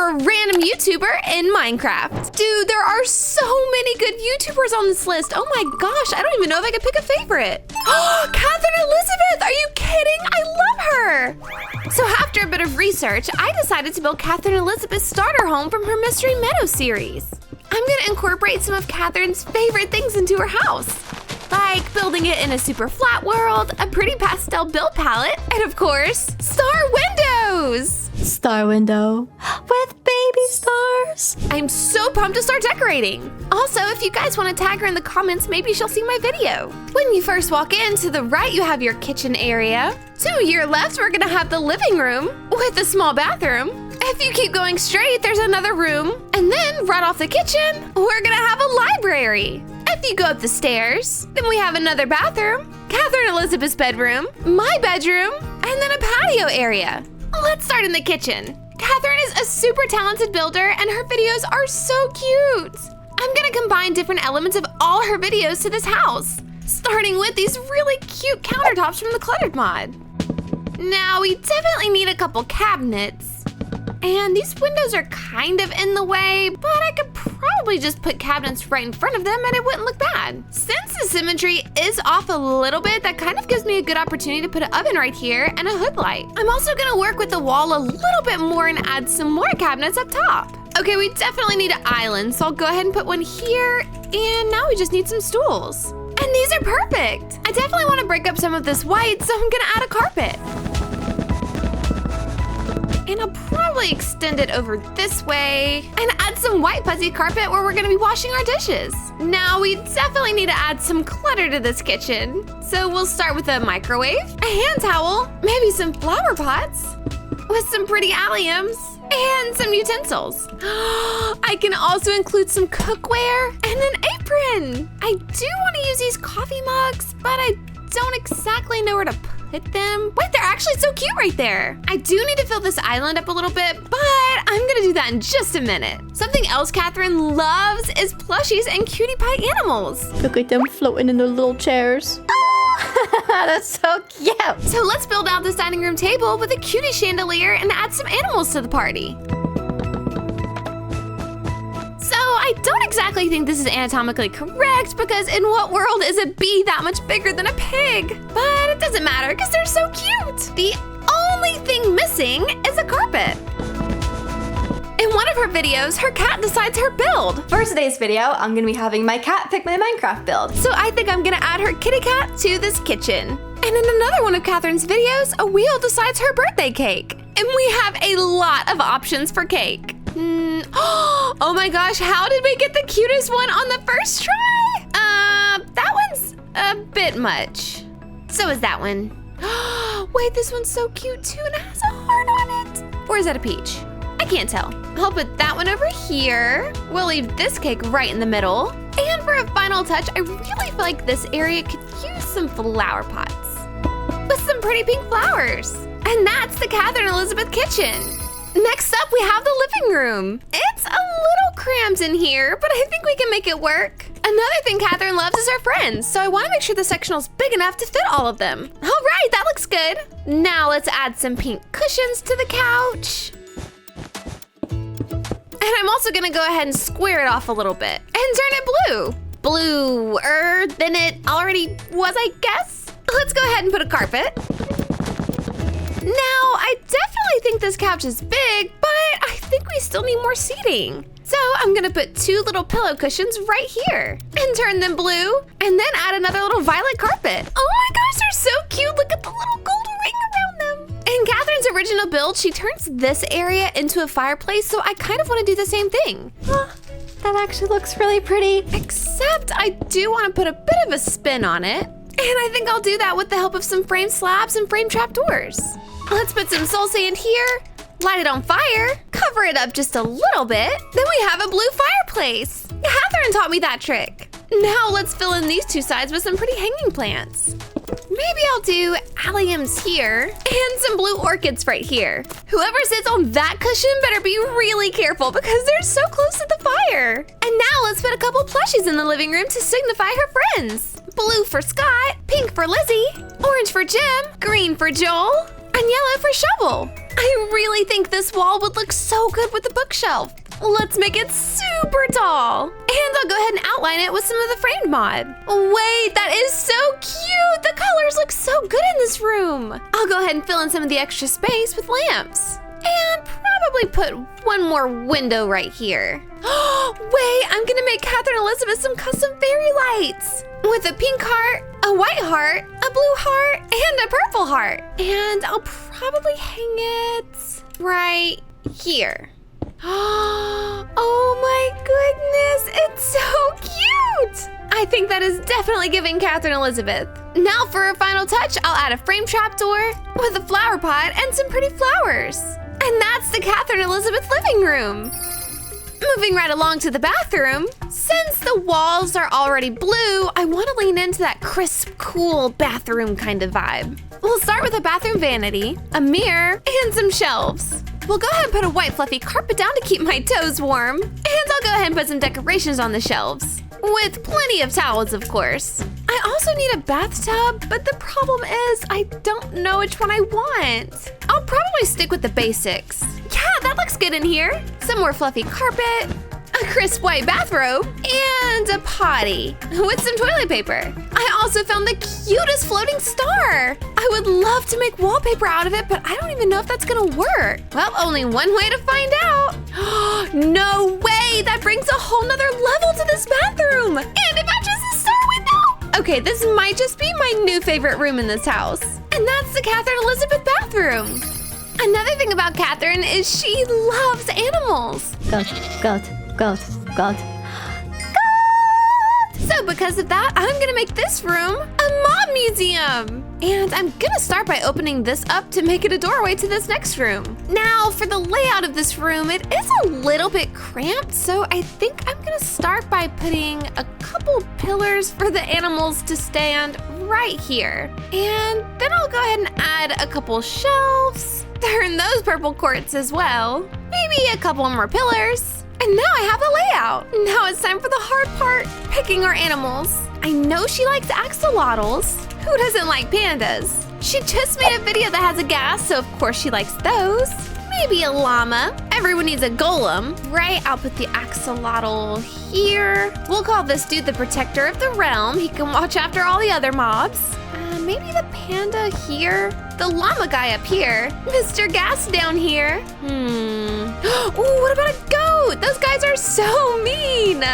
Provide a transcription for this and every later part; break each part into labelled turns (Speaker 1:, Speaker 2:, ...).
Speaker 1: you're a random YouTuber in Minecraft. Dude, there are so many good YouTubers on this list. Oh my gosh, I don't even know if I could pick a favorite. Oh, Katherine Elizabeth, are you kidding? I love her. So after a bit of research, I decided to build Katherine Elizabeth's starter home from her Mystery Meadow series. I'm gonna incorporate some of Katherine's favorite things into her house, like building it in a super flat world, a pretty pastel build palette, and of course, star windows!
Speaker 2: Star window with baby stars.
Speaker 1: I'm so pumped to start decorating. Also, if you guys want to tag her in the comments, maybe she'll see my video. When you first walk in, to the right you have your kitchen area. To your left, we're gonna have the living room with a small bathroom. If you keep going straight, there's another room. And then right off the kitchen, we're gonna have a library. If you go up the stairs, then we have another bathroom, Katherine Elizabeth's bedroom, my bedroom, and then a patio area. Let's start in the kitchen. Katherine is a super talented builder and her videos are so cute. I'm gonna combine different elements of all her videos to this house, starting with these really cute countertops from the Cluttered mod. Now we definitely need a couple cabinets. And these windows are kind of in the way, but I could probably just put cabinets right in front of them and it wouldn't look bad. Since the symmetry is off a little bit, that kind of gives me a good opportunity to put an oven right here and a hood light. I'm also gonna work with the wall a little bit more and add some more cabinets up top. Okay, we definitely need an island, so I'll go ahead and put one here, and now we just need some stools. And these are perfect. I definitely wanna break up some of this white, so I'm gonna add a carpet. And I'll probably extend it over this way and add some white fuzzy carpet where we're gonna be washing our dishes. Now we definitely need to add some clutter to this kitchen. So we'll start with a microwave, a hand towel, maybe some flower pots with some pretty alliums and some utensils. I can also include some cookware and an apron. I do want to use these coffee mugs, but I don't exactly know where to put them. Wait, they're actually so cute right there. I do need to fill this island up a little bit, but I'm gonna do that in just a minute. Something else Katherine loves is plushies and cutie pie animals.
Speaker 2: Look at them floating in their little chairs. That's so cute.
Speaker 1: So let's build out this dining room table with a cutie chandelier and add some animals to the party. So I don't exactly think this is anatomically correct because in what world is a bee that much bigger than a pig? But it doesn't matter because they're so cute. The only thing missing is a carpet. In one of her videos, her cat decides her build.
Speaker 2: For today's video, I'm gonna be having my cat pick my Minecraft build.
Speaker 1: So I think I'm gonna add her kitty cat to this kitchen. And in another one of Katherine's videos, a wheel decides her birthday cake. And we have a lot of options for cake. Oh my gosh, how did we get the cutest one on the first try? That one's a bit much. So is that one. Wait, this one's so cute too and it has a heart on it. Or is that a peach? I can't tell. I'll put that one over here. We'll leave this cake right in the middle. And for a final touch, I really feel like this area could use some flower pots with some pretty pink flowers. And that's the Katherine Elizabeth kitchen. Next up, we have the living room. It's a little cramped in here, but I think we can make it work. Another thing Katherine loves is her friends, so I want to make sure the sectional's big enough to fit all of them. All right, that looks good. Now let's add some pink cushions to the couch. And I'm also gonna go ahead and square it off a little bit and turn it blue. Bluer than it already was, I guess. Let's go ahead and put a carpet. Now, I definitely think this couch is big, but I think we still need more seating. So I'm gonna put 2 little pillow cushions right here and turn them blue and then add another little violet carpet. Oh my gosh, they're so cute. Look at the little gold ring around them. In Katherine's original build, she turns this area into a fireplace, so I kind of want to do the same thing.
Speaker 2: That actually looks really pretty.
Speaker 1: Except I do want to put a bit of a spin on it. And I think I'll do that with the help of some frame slabs and frame trapdoors. Let's put some soul sand here, light it on fire, cover it up just a little bit, then we have a blue fireplace. Katherine taught me that trick. Now let's fill in these 2 sides with some pretty hanging plants. Maybe I'll do alliums here and some blue orchids right here. Whoever sits on that cushion better be really careful because they're so close to the fire. And now let's put a couple plushies in the living room to signify her friends. Blue for Scott, pink for Lizzie, orange for Jim, green for Joel, and yellow for shovel. I really think this wall would look so good with the bookshelf. Let's make it super tall. And I'll go ahead and outline it with some of the framed mod. Wait, that is so cute. The colors look so good in this room. I'll go ahead and fill in some of the extra space with lamps. And probably put one more window right here. Wait, I'm gonna make Katherine Elizabeth some custom fairy lights. With a pink heart, a white heart, a blue heart, and a purple heart. And I'll probably hang it right here. Oh my goodness, it's so cute! I think that is definitely giving Katherine Elizabeth. Now for a final touch, I'll add a frame trapdoor with a flower pot and some pretty flowers. And that's the Katherine Elizabeth living room. Moving right along to the bathroom, since the walls are already blue, I want to lean into that crisp, cool bathroom kind of vibe. We'll start with a bathroom vanity, a mirror, and some shelves. We'll go ahead and put a white fluffy carpet down to keep my toes warm. And I'll go ahead and put some decorations on the shelves. With plenty of towels, of course. I also need a bathtub, but the problem is I don't know which one I want. I'll probably stick with the basics. Yeah, that looks good in here. Some more fluffy carpet, a crisp white bathrobe, and a potty with some toilet paper. I also found the cutest floating star. I would love to make wallpaper out of it, but I don't even know if that's gonna work. Well, only one way to find out. No way, that brings a whole nother level to this bathroom. And it matches the star window. Okay, this might just be my new favorite room in this house. And that's the Katherine Elizabeth bathroom. Another thing about Katherine is she loves animals.
Speaker 2: Goat.
Speaker 1: So because of that, I'm gonna make this room a mob museum. And I'm gonna start by opening this up to make it a doorway to this next room. Now for the layout of this room, it is a little bit cramped, so I think I'm gonna start by putting a couple pillars for the animals to stand right here. And then I'll go ahead and add a couple shelves, turn those purple quartz as well, maybe a couple more pillars. And now I have the layout. Now it's time for the hard part, picking our animals. I know she likes axolotls. Who doesn't like pandas? She just made a video that has a gas, so of course she likes those. Maybe a llama. Everyone needs a golem, right? I'll put the axolotl here. We'll call this dude the protector of the realm. He can watch after all the other mobs. Maybe the panda here. The llama guy up here. Mr. Gas down here. Ooh, what about a goat? Those guys are so mean.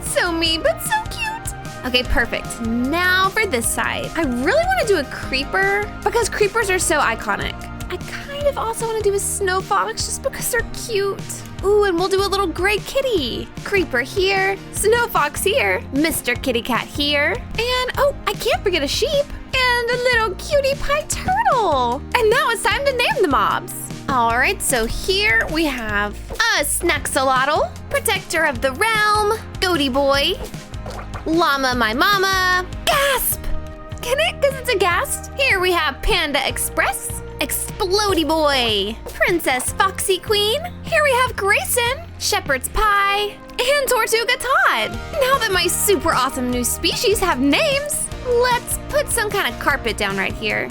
Speaker 1: So mean, but so cute. Okay, perfect. Now for this side. I really want to do a creeper because creepers are so iconic. I kind of also want to do a snow fox just because they're cute. Ooh, and we'll do a little gray kitty. Creeper here, snow fox here, Mr. Kitty Cat here, and oh, I can't forget a sheep and a little cutie pie turtle. And now it's time to name the mobs. All right, so here we have a Snaxolotl, protector of the realm, Goaty Boy, Llama my mama, Gasp! Get it? Because it's a ghast. Here we have Panda Express, Explody Boy, Princess Foxy Queen. Here we have Grayson, Shepherd's Pie, and Tortuga Todd. Now that my super awesome new species have names, let's put some kind of carpet down right here.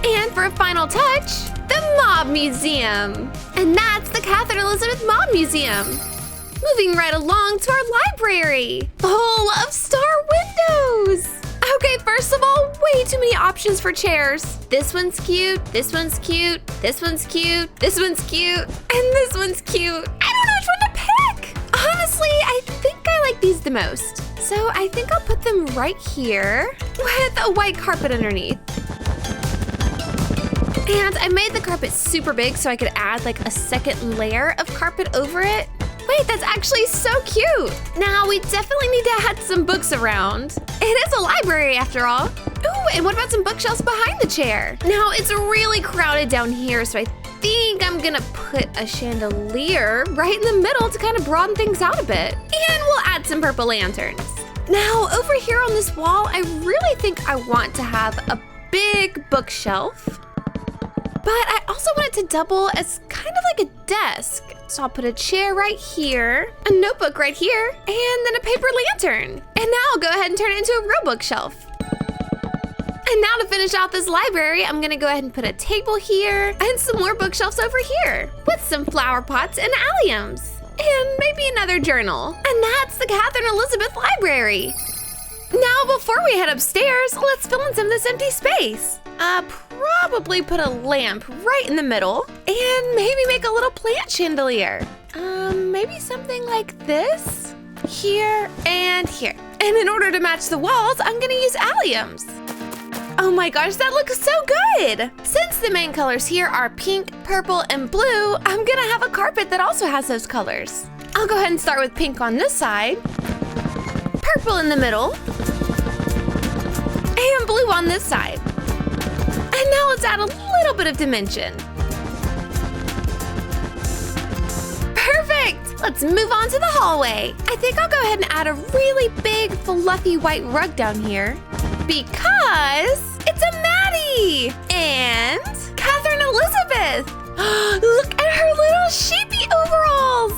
Speaker 1: And for a final touch, the Mob Museum. And that's the Katherine Elizabeth Mob Museum. Moving right along to our library, full of star windows. Okay, first of all, way too many options for chairs. This one's cute, this one's cute, this one's cute, this one's cute, and this one's cute. I don't know which one to pick. Honestly, I think I like these the most. So I think I'll put them right here with a white carpet underneath. And I made the carpet super big so I could add like a second layer of carpet over it. Wait, that's actually so cute. Now we definitely need to add some books around. It is a library after all. Ooh, and what about some bookshelves behind the chair? Now it's really crowded down here, so I think I'm gonna put a chandelier right in the middle to kind of broaden things out a bit. And we'll add some purple lanterns. Now over here on this wall, I really think I want to have a big bookshelf. But I also want it to double as kind of like a desk. So I'll put a chair right here, a notebook right here, and then a paper lantern. And now I'll go ahead and turn it into a real bookshelf. And now to finish out this library, I'm gonna go ahead and put a table here and some more bookshelves over here with some flower pots and alliums. And maybe another journal. And that's the Katherine Elizabeth Library. Now, before we head upstairs, let's fill in some of this empty space. Probably put a lamp right in the middle and maybe make a little plant chandelier. Maybe something like this, here and here. And in order to match the walls, I'm gonna use alliums. Oh my gosh, that looks so good! Since the main colors here are pink, purple, and blue, I'm gonna have a carpet that also has those colors. I'll go ahead and start with pink on this side, purple in the middle, and blue on this side. And now let's add a little bit of dimension. Perfect! Let's move on to the hallway. I think I'll go ahead and add a really big, fluffy white rug down here because it's a Maddy and Katherine Elizabeth. Look at her little sheepy overalls.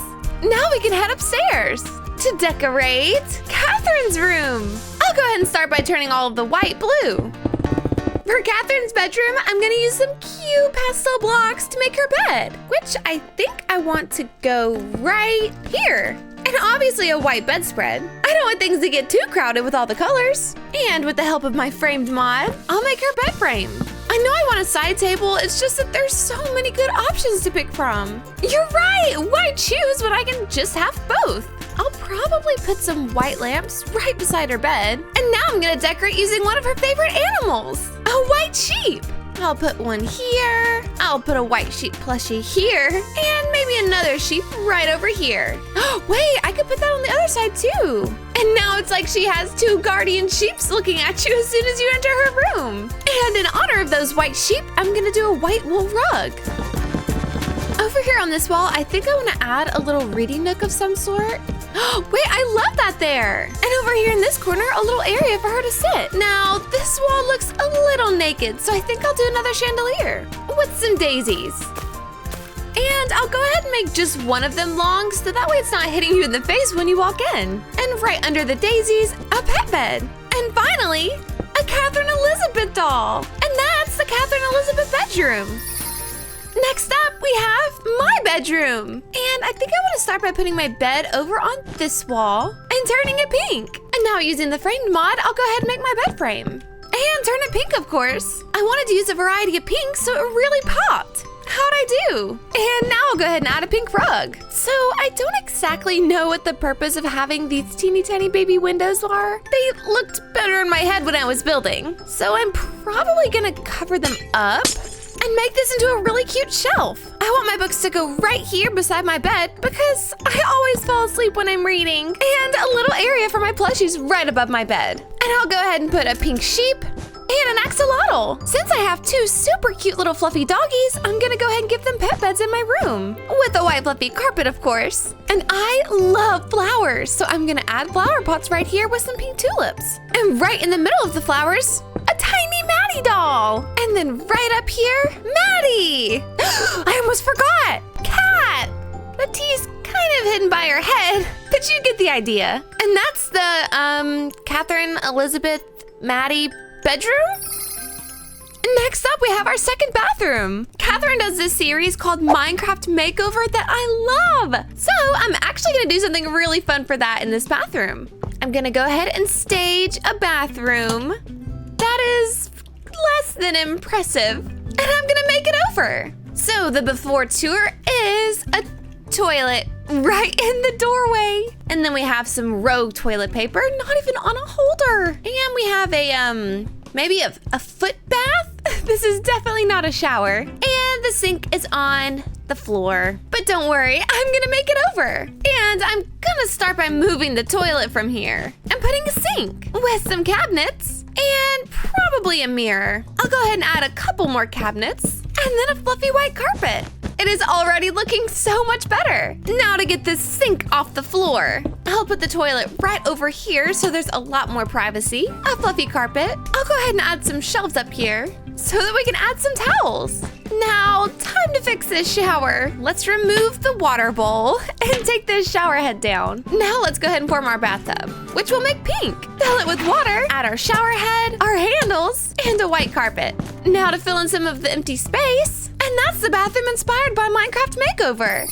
Speaker 1: Now we can head upstairs to decorate Katherine's room. I'll go ahead and start by turning all of the white blue. For Katherine's bedroom, I'm gonna use some cute pastel blocks to make her bed, which I think I want to go right here. And obviously a white bedspread. I don't want things to get too crowded with all the colors. And with the help of my framed mod, I'll make her bed frame. I know I want a side table, it's just that there's so many good options to pick from. You're right, why choose when I can just have both? I'll probably put some white lamps right beside her bed. And now I'm gonna decorate using one of her favorite animals, a white sheep. I'll put one here, I'll put a white sheep plushie here, and maybe another sheep right over here. Wait, I could put that on the other side too. And now it's like she has two guardian sheeps looking at you as soon as you enter her room. And in honor of those white sheep, I'm gonna do a white wool rug. Over here on this wall, I think I want to add a little reading nook of some sort. Wait, I love that there. And over here in this corner, a little area for her to sit. Now, this wall looks a little naked, so I think I'll do another chandelier with some daisies. And I'll go ahead and make just one of them long, so that way it's not hitting you in the face when you walk in. And right under the daisies, a pet bed. And finally, a Katherine Elizabeth doll. And that's the Katherine Elizabeth bedroom. Next up, we have my bedroom. And I think I want to start by putting my bed over on this wall and turning it pink. And now using the framed mod, I'll go ahead and make my bed frame. And turn it pink, of course. I wanted to use a variety of pinks, so it really popped. How'd I do? And now I'll go ahead and add a pink rug. So I don't exactly know what the purpose of having these teeny tiny baby windows are. They looked better in my head when I was building. So I'm probably gonna cover them up and make this into a really cute shelf. I want my books to go right here beside my bed because I always fall asleep when I'm reading. And a little area for my plushies right above my bed. And I'll go ahead and put a pink sheep and an axolotl. Since I have two super cute little fluffy doggies, I'm gonna go ahead and give them pet beds in my room. With a white fluffy carpet, of course. And I love flowers, so I'm gonna add flower pots right here with some pink tulips. And right in the middle of the flowers, a tiny Maddy doll. And then right up here, Maddy. I almost forgot, cat. The T's kind of hidden by her head, but you get the idea. And that's the Katherine Elizabeth Maddy bedroom? Next up, we have our second bathroom. Katherine does this series called Minecraft Makeover that I love. So I'm actually gonna do something really fun for that in this bathroom. I'm gonna go ahead and stage a bathroom that is less than impressive, and I'm gonna make it over. So the before tour is a toilet right in the doorway. And then we have some rogue toilet paper, not even on a holder. And we have a, maybe a foot bath. This is definitely not a shower. And the sink is on the floor. But don't worry, I'm gonna make it over. And I'm gonna start by moving the toilet from here and putting a sink with some cabinets and probably a mirror. I'll go ahead and add a couple more cabinets and then a fluffy white carpet. It is already looking so much better. Now to get this sink off the floor. I'll put the toilet right over here so there's a lot more privacy. A fluffy carpet. I'll go ahead and add some shelves up here so that we can add some towels. Now, time to fix this shower. Let's remove the water bowl and take this shower head down. Now let's go ahead and form our bathtub, which will make pink. Fill it with water, add our shower head, our handles, and a white carpet. Now to fill in some of the empty space, and that's the bathroom inspired by Minecraft Makeover.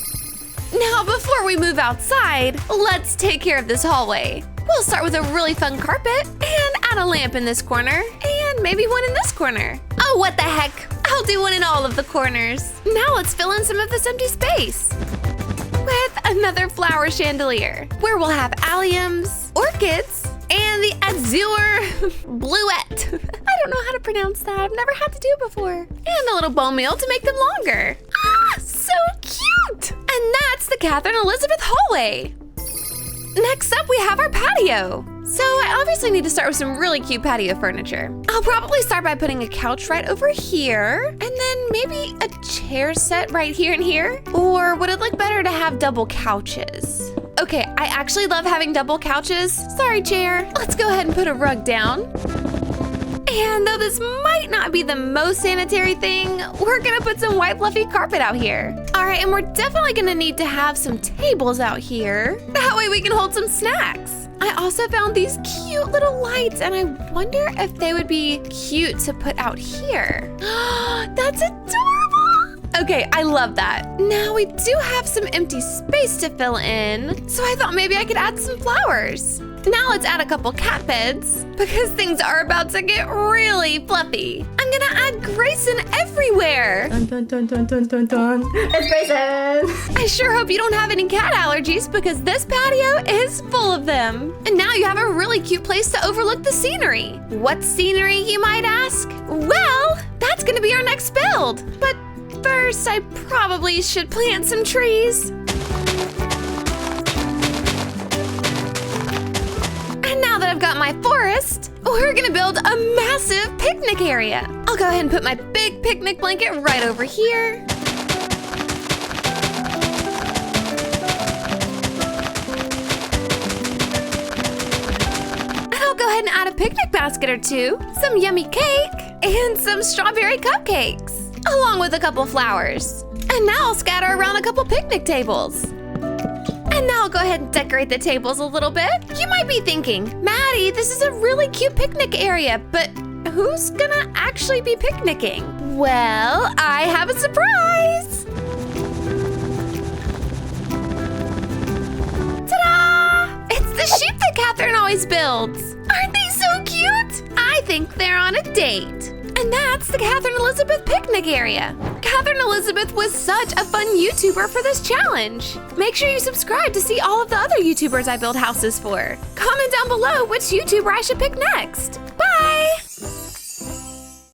Speaker 1: Now before we move outside, let's take care of this hallway. We'll start with a really fun carpet and add a lamp in this corner and maybe one in this corner. Oh, what the heck? I'll do one in all of the corners. Now let's fill in some of this empty space with another flower chandelier where we'll have alliums, orchids, and the azure bluette. I don't know how to pronounce that. I've never had to do it before. And a little bone meal to make them longer. Ah, so cute! And that's the Katherine Elizabeth hallway. Next up, we have our patio. So I obviously need to start with some really cute patio furniture. I'll probably start by putting a couch right over here, and then maybe a chair set right here and here. Or would it look better to have double couches? Okay, I actually love having double couches. Sorry, chair. Let's go ahead and put a rug down. And though this might not be the most sanitary thing, we're gonna put some white fluffy carpet out here. All right, and we're definitely gonna need to have some tables out here. That way we can hold some snacks. I also found these cute little lights, and I wonder if they would be cute to put out here. That's adorable! Okay, I love that. Now we do have some empty space to fill in, so I thought maybe I could add some flowers. Now let's add a couple cat beds because things are about to get really fluffy. I'm gonna add Grayson everywhere.
Speaker 2: Dun dun dun dun dun dun dun. It's Grayson.
Speaker 1: I sure hope you don't have any cat allergies because this patio is full of them. And now you have a really cute place to overlook the scenery. What scenery, you might ask? Well, that's gonna be our next build. But first, I probably should plant some trees. And now that I've got my forest, we're gonna build a massive picnic area. I'll go ahead and put my big picnic blanket right over here. And I'll go ahead and add a picnic basket or two, some yummy cake, and some strawberry cupcakes, along with a couple flowers. And now I'll scatter around a couple picnic tables. And now I'll go ahead and decorate the tables a little bit. You might be thinking, Maddie, this is a really cute picnic area, but who's gonna actually be picnicking? Well, I have a surprise! Ta-da! It's the sheep that Katherine always builds. Aren't they so cute? I think they're on a date. And that's the Katherine Elizabeth picnic area. Katherine Elizabeth was such a fun YouTuber for this challenge. Make sure you subscribe to see all of the other YouTubers I build houses for. Comment down below which YouTuber I should pick next. Bye!